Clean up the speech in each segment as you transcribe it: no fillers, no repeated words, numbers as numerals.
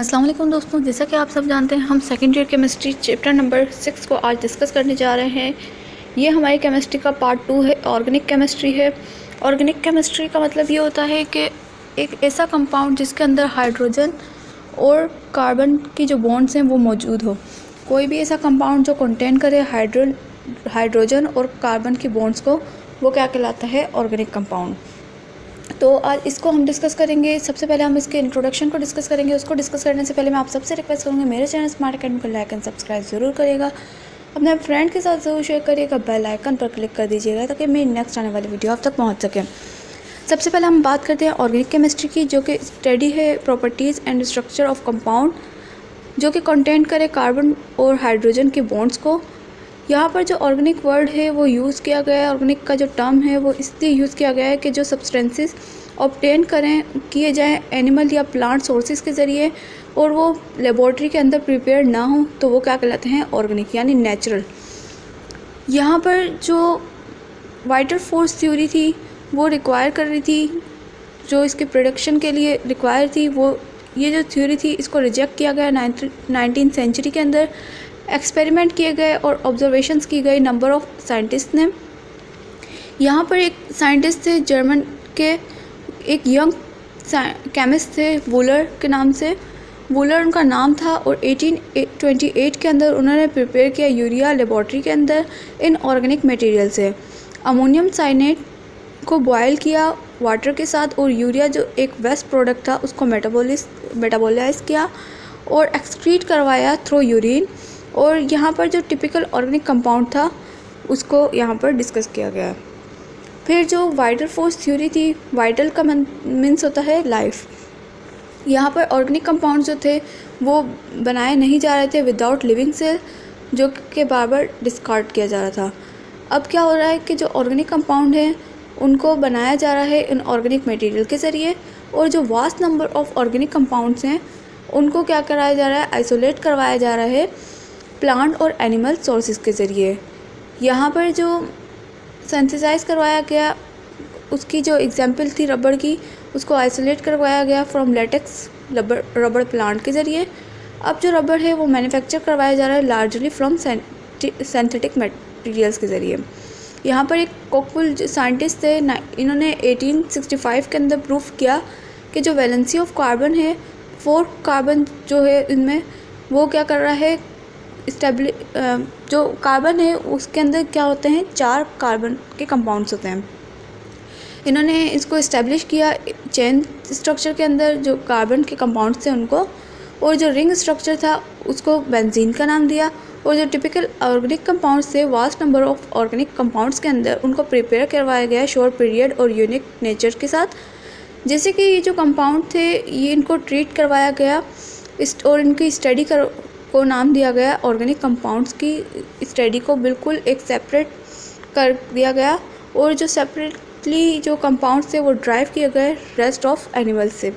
अस्सलाम वालेकुम दोस्तों, जैसा कि आप सब जानते हैं हम second year chemistry chapter number 6 को आज डिस्कस करने जा रहे हैं। ये हमारी केमिस्ट्री का पार्ट 2 है, ऑर्गेनिक केमिस्ट्री है। ऑर्गेनिक केमिस्ट्री का मतलब ये होता है कि एक ऐसा कंपाउंड जिसके अंदर हाइड्रोजन और कार्बन की जो बॉन्ड्स हैं वो मौजूद हो। कोई भी ऐसा कंपाउंड जो कंटेन करे हाइड्रोजन और कार्बन की बॉन्ड्स को, वो क्या कहलाता है? Organic compound. तो आज इसको हम डिस्कस करेंगे। सबसे पहले हम इसके इंट्रोडक्शन को डिस्कस करेंगे। उसको डिस्कस करने से पहले मैं आप सबसे रिक्वेस्ट करूँगी, मेरे चैनल स्मार्ट अकेडमी को लाइक एंड सब्सक्राइब ज़रूर करिएगा, अपने फ्रेंड के साथ ज़रूर शेयर करिएगा, बेल आइकन पर क्लिक कर दीजिएगा ताकि मेरी नेक्स्ट आने वाली वीडियो आप तक पहुँच सके। सबसे पहले हम बात करते हैं ऑर्गेनिक केमिस्ट्री की, जो कि स्टडी है properties and structure of compound जो कि कंटेन करे कार्बन और हाइड्रोजन के बॉन्ड्स को। यहाँ पर जो ऑर्गेनिक वर्ड है वो यूज़ किया गया है, ऑर्गेनिक का जो टर्म है वो इसलिए यूज़ किया गया है कि जो सब्सटेंसेस ऑब्टेन किए जाएं एनिमल या प्लांट सोर्सेज के ज़रिए और वो लेबॉर्ट्री के अंदर प्रिपेयर ना हो, तो वो क्या कहलाते हैं? ऑर्गेनिक यानी नेचुरल। यहाँ पर जो वाइटल फोर्स थ्योरी थी वो रिक्वायर कर रही थी, जो इसके प्रोडक्शन के लिए रिक्वायर थी, वो ये जो थ्योरी थी इसको रिजेक्ट किया गया 19th सेंचुरी के अंदर। एक्सपेरिमेंट किए गए और ऑब्जर्वेशंस की गई नंबर ऑफ साइंटिस्ट ने। यहाँ पर एक साइंटिस्ट थे जर्मन के, एक यंग केमिस्ट थे वूलर के नाम से, वूलर उनका नाम था, और 1828 के अंदर उन्होंने प्रिपेयर किया यूरिया लेबॉर्ट्री के अंदर इन ऑर्गेनिक मटेरियल से। अमोनियम साइनेट को बॉयल किया वाटर के साथ, और यूरिया जो एक वेस्ट प्रोडक्ट था उसको मेटाबोलाइज किया और एक्सक्रीट करवाया थ्रू यूरिन। और यहाँ पर जो टिपिकल ऑर्गेनिक कंपाउंड था उसको यहाँ पर डिस्कस किया गया। फिर जो वाइटल फोर्स थ्योरी थी, वाइटल का मीन्स होता है लाइफ। यहाँ पर ऑर्गेनिक कंपाउंड जो थे वो बनाए नहीं जा रहे थे विदाउट लिविंग सेल, जो कि बार बार डिस्कार्ड किया जा रहा था। अब क्या हो रहा है कि जो ऑर्गेनिक कंपाउंड है उनको बनाया जा रहा है इन ऑर्गेनिक मटेरियल के ज़रिए, और जो vast number of organic compounds हैं उनको क्या कराया जा रहा है? आइसोलेट करवाया जा रहा है प्लांट और एनिमल सोर्सेज के ज़रिए। यहाँ पर जो सिंथेसाइज करवाया गया उसकी जो एग्जांपल थी रबड़ की, उसको आइसोलेट करवाया गया फ्रॉम लेटेक्स रबड़ प्लांट के ज़रिए। अब जो रबड़ है वो मैन्युफैक्चर करवाया जा रहा है लार्जली फ्रॉम सिंथेटिक मटेरियल्स के ज़रिए। यहाँ पर एक कोकपुल साइंटिस्ट थे, इन्होंने 1865 के अंदर प्रूफ किया कि जो वैलेंसी ऑफ कार्बन है, 4 कार्बन जो है इनमें, वो क्या कर रहा है? जो कार्बन है उसके अंदर क्या होते हैं? 4 कार्बन के कंपाउंड्स होते हैं। इन्होंने इसको इस्टेब्लिश किया चेन स्ट्रक्चर के अंदर, जो कार्बन के कंपाउंड्स थे उनको, और जो रिंग स्ट्रक्चर था उसको बेंजीन का नाम दिया। और जो टिपिकल ऑर्गेनिक कंपाउंड्स थे, vast number of organic compounds के अंदर, उनको प्रिपेयर करवाया गया शॉर्ट पीरियड और यूनिक नेचर के साथ। जैसे कि ये जो कंपाउंड थे ये इनको ट्रीट करवाया गया और इनकी स्टडी को नाम दिया गया ऑर्गेनिक कंपाउंड्स की स्टडी को बिल्कुल एक सेपरेट कर दिया गया, और जो सेपरेटली जो कंपाउंड्स थे वो ड्राइव किए गए रेस्ट ऑफ एनिमल्स से।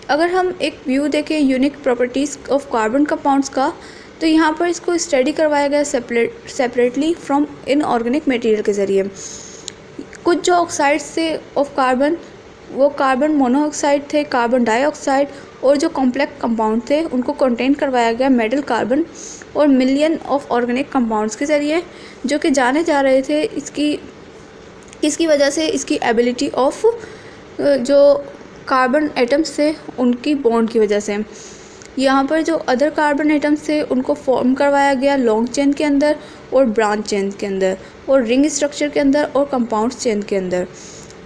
अगर हम एक व्यू देखें unique properties of carbon compounds का, तो यहाँ पर इसको स्टडी करवाया गया सेपरेटली फ्रॉम इनऑर्गेनिक मटेरियल के ज़रिए। कुछ जो ऑक्साइड्स थे ऑफ कार्बन, वो कार्बन मोनोऑक्साइड थे, कार्बन डाइऑक्साइड, और जो कॉम्प्लेक्स कंपाउंड थे उनको कंटेन करवाया गया मेटल कार्बन और मिलियन ऑफ ऑर्गेनिक कंपाउंड्स के ज़रिए, जो कि जाने जा रहे थे इसकी वजह से, इसकी एबिलिटी ऑफ जो कार्बन एटम्स थे उनकी बॉन्ड की वजह से। यहाँ पर जो अदर कार्बन एटम्स थे उनको फॉर्म करवाया गया लॉन्ग चेन के अंदर और ब्रांच चेन के अंदर, और रिंग स्ट्रक्चर के अंदर और कंपाउंड चेन के अंदर,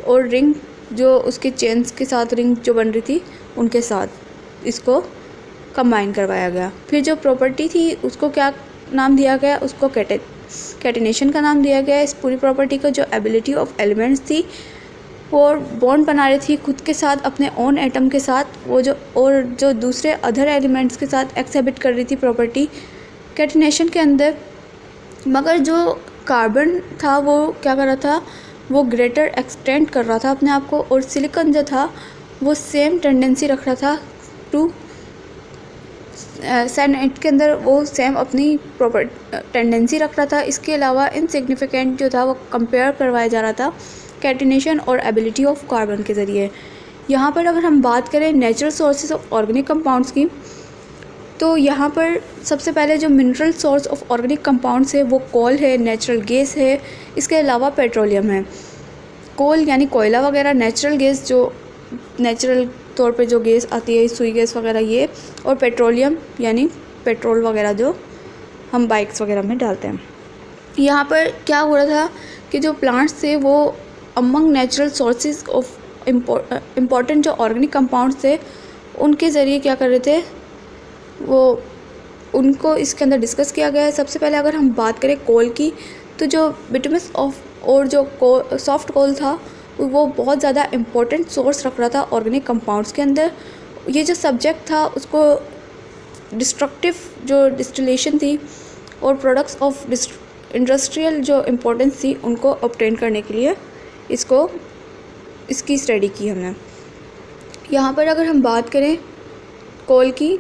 और रिंग जो उसके चेन्स के साथ रिंग जो बन रही थी उनके साथ इसको कंबाइन करवाया गया। फिर जो प्रॉपर्टी थी उसको क्या नाम दिया गया? उसको कैटिनेशन का नाम दिया गया। इस पूरी प्रॉपर्टी को जो एबिलिटी ऑफ एलिमेंट्स थी और बॉन्ड बना रही थी खुद के साथ अपने ओन एटम के साथ, वो जो दूसरे अदर एलिमेंट्स के साथ एक्सिबिट कर रही थी प्रॉपर्टी कैटिनेशन के अंदर। मगर जो कार्बन था वो क्या कर रहा था? वो ग्रेटर एक्सटेंड कर रहा था अपने आप को, और सिलिकॉन जो था वो सेम टेंडेंसी रख रहा था टू साइनेट के अंदर, वो सेम अपनी प्रॉपर टेंडेंसी रख रहा था। इसके अलावा इनसिग्निफिकेंट जो था वो कंपेयर करवाया जा रहा था कैटिनेशन और एबिलिटी ऑफ कार्बन के ज़रिए। यहाँ पर अगर हम बात करें natural sources of organic compounds की, तो यहाँ पर सबसे पहले जो mineral source of organic compounds है वो कोल है, नेचुरल गैस है, इसके अलावा पेट्रोलियम है। कोल यानी कोयला वगैरह, नेचुरल गैस जो नेचुरल तौर पे जो गैस आती है, सुई गैस वगैरह ये, और पेट्रोलियम यानी पेट्रोल वगैरह जो हम बाइक्स वगैरह में डालते हैं। यहाँ पर क्या हो रहा था कि जो प्लांट्स थे वो among natural sources of important जो ऑर्गेनिक कंपाउंड्स थे उनके ज़रिए क्या कर रहे थे, वो उनको इसके अंदर डिस्कस किया गया है। सबसे पहले अगर हम बात करें कोल की, तो जो बिटुमिनस और जो सॉफ्ट कोल था वो बहुत ज़्यादा इम्पोर्टेंट सोर्स रख रहा था ऑर्गेनिक कंपाउंड्स के अंदर। ये जो सब्जेक्ट था उसको डिस्ट्रक्टिव जो डिस्टिलेशन थी और प्रोडक्ट्स ऑफ इंडस्ट्रियल जो इम्पोर्टेंस थी उनको ऑब्टेन करने के लिए इसकी स्टडी की हमने। यहाँ पर अगर हम बात करें कोल की,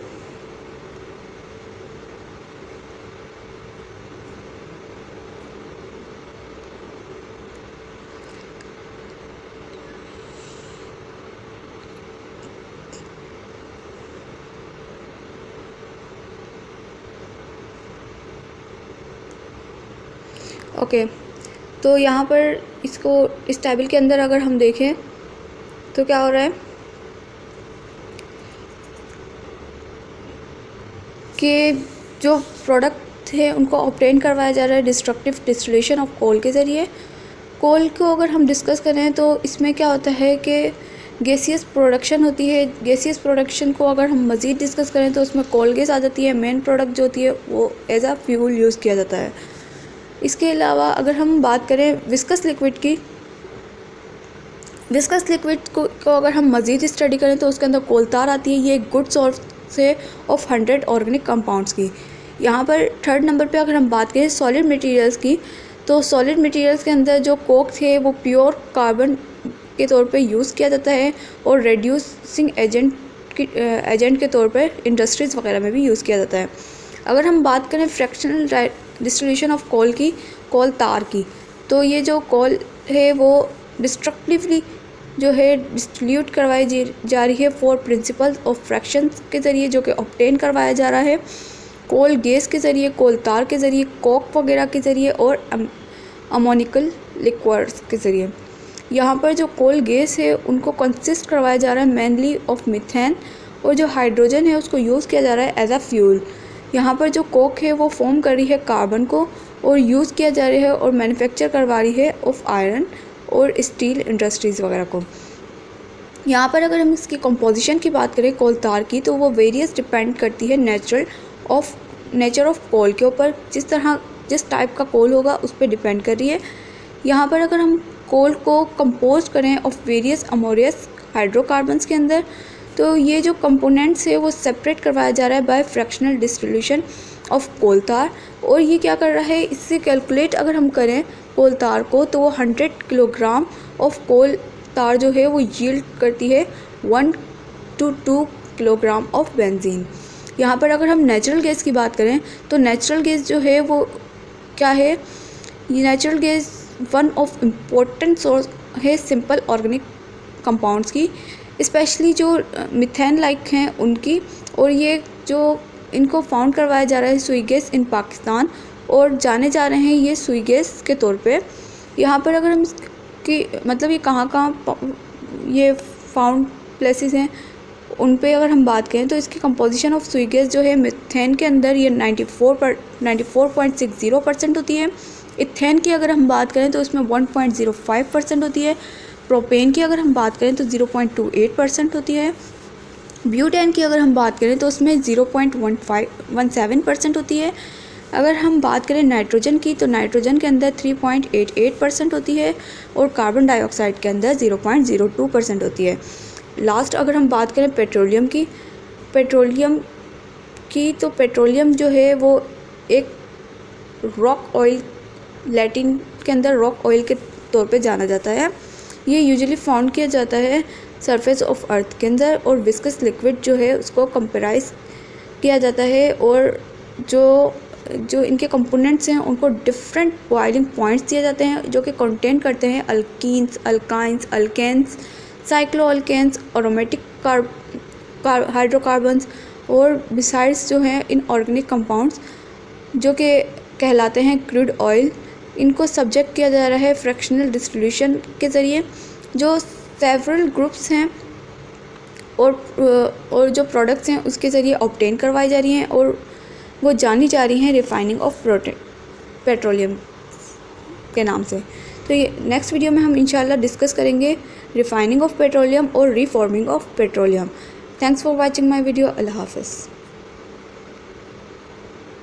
ओके, तो यहाँ पर इसको इस टेबल के अंदर अगर हम देखें तो क्या हो रहा है कि जो प्रोडक्ट है उनको ऑब्टेन करवाया जा रहा है डिस्ट्रक्टिव डिस्टिलेशन ऑफ कोल के ज़रिए। कोल को अगर हम डिस्कस करें तो इसमें क्या होता है कि गैसियस प्रोडक्शन होती है। गैसियस प्रोडक्शन को अगर हम मज़ीद डिस्कस करें तो उसमें कोल गैस आ जाती है। मेन प्रोडक्ट जो होती है वो एज अ फ्यूल यूज़ किया जाता है। इसके अलावा अगर हम बात करें विस्कस लिक्विड की, विस्कस लिक्विड को अगर हम मज़ीद स्टडी करें तो उसके अंदर कोल तार आती है। ये एक गुड सोर्स है ऑफ 100 ऑर्गेनिक कंपाउंड्स की। यहाँ पर थर्ड नंबर पे अगर हम बात करें सॉलिड मटेरियल्स की, तो सॉलिड मटेरियल्स के अंदर जो कोक थे वो प्योर कार्बन के तौर पे यूज़ किया जाता है और रेड्यूसिंग एजेंट के तौर पर इंडस्ट्रीज़ वगैरह में भी यूज़ किया जाता है। अगर हम बात करें फ्रैक्शनल डिस्टिलेशन ऑफ कोल की, कोल तार की, तो ये जो कोल है वो डिस्ट्रक्टिवली जो है डिस्ट्रीब्यूट करवाई जा रही है 4 प्रिंसिपल्स ऑफ फ्रैक्शन के ज़रिए, जो कि ऑब्टेन करवाया जा रहा है कोल गैस के ज़रिए, कोल तार के ज़रिए, कोक वगैरह के ज़रिए और अमोनिकल लिक्विड्स के ज़रिए। यहाँ पर जो कोल गैस है उनको कंसिस्ट करवाया जा रहा है मेनली ऑफ मीथेन, और जो हाइड्रोजन है उसको यूज़ किया जा रहा है एज अ फ्यूल। यहाँ पर जो कोक है वो फॉर्म कर रही है कार्बन को और यूज़ किया जा रहा है और मैन्युफैक्चर करवा रही है ऑफ आयरन और स्टील इंडस्ट्रीज़ वगैरह को। यहाँ पर अगर हम इसकी कंपोजिशन की बात करें कोल तार की, तो वो वेरियस डिपेंड करती है नेचर ऑफ कोल के ऊपर। जिस टाइप का कोल होगा उस पर डिपेंड कर रही है। यहाँ पर अगर हम कोल को कंपोज करें ऑफ वेरियस अमोरियस हाइड्रोकार्बन्स के अंदर, तो ये जो कंपोनेंट्स है वो सेपरेट करवाया जा रहा है by fractional distillation of coal tar. और ये क्या कर रहा है, इससे कैलकुलेट अगर हम करें कोल तार को, तो वो 100 किलोग्राम ऑफ कोल तार जो है वो यील्ड करती है 1 to 2 किलोग्राम ऑफ बेंजीन। यहाँ पर अगर हम नेचुरल गैस की बात करें तो नेचुरल गैस जो है वो क्या है, ये natural gas one of important source है सिंपल ऑर्गेनिक कंपाउंड्स की, स्पेशली जो मिथेन लाइक हैं उनकी। और ये जो इनको फाउंड करवाया जा रहा है सुई गैस इन पाकिस्तान, और जाने जा रहे हैं ये सुई गैस के तौर पे। यहाँ पर अगर हम इसकी मतलब ये कहाँ ये फाउंड प्लेसेस हैं उन पे अगर हम बात करें, तो इसकी कंपोजिशन ऑफ सुई गैस जो है मिथेन के अंदर ये 94.60% होती है। इथेन की अगर हम बात करें तो उसमें 1.05% होती है। प्रोपेन की अगर हम बात करें तो 0.28% होती है। ब्यूटेन की अगर हम बात करें तो उसमें 0.17% होती है। अगर हम बात करें नाइट्रोजन की, तो नाइट्रोजन के अंदर 3.88% होती है और कार्बन डाइऑक्साइड के अंदर 0.02% होती है। लास्ट अगर हम बात करें पेट्रोलियम की, तो पेट्रोलियम जो है वो एक रॉक ऑयल, लैटिन के अंदर रॉक ऑयल के तौर पे जाना जाता है। ये यूजुअली फाउंड किया जाता है सरफेस ऑफ अर्थ के अंदर, और विस्कस लिक्विड जो है उसको कंपेराइज किया जाता है। और जो इनके कंपोनेंट्स हैं उनको डिफरेंट बॉइलिंग पॉइंट्स दिए जाते हैं जो कि कंटेन करते हैं alkenes, alkynes, alkanes, cycloalkanes, aromatic hydrocarbons और बिसाइड्स जो हैं इनऑर्गेनिक कंपाउंड्स जो कि कहलाते हैं क्रूड ऑयल, इनको सब्जेक्ट किया जा रहा है फ्रैक्शनल डिस्टिल्यूशन के ज़रिए, जो सेवरल ग्रुप्स हैं और जो प्रोडक्ट्स हैं उसके ज़रिए ऑब्टेन करवाई जा रही हैं और वो जानी जा रही हैं रिफाइनिंग ऑफ पेट्रोलियम के नाम से। तो ये नेक्स्ट वीडियो में हम इंशाल्लाह डिस्कस करेंगे रिफाइनिंग ऑफ पेट्रोलियम और reforming of petroleum. Thanks for watching my video. अल्लाह हाफ़िज़।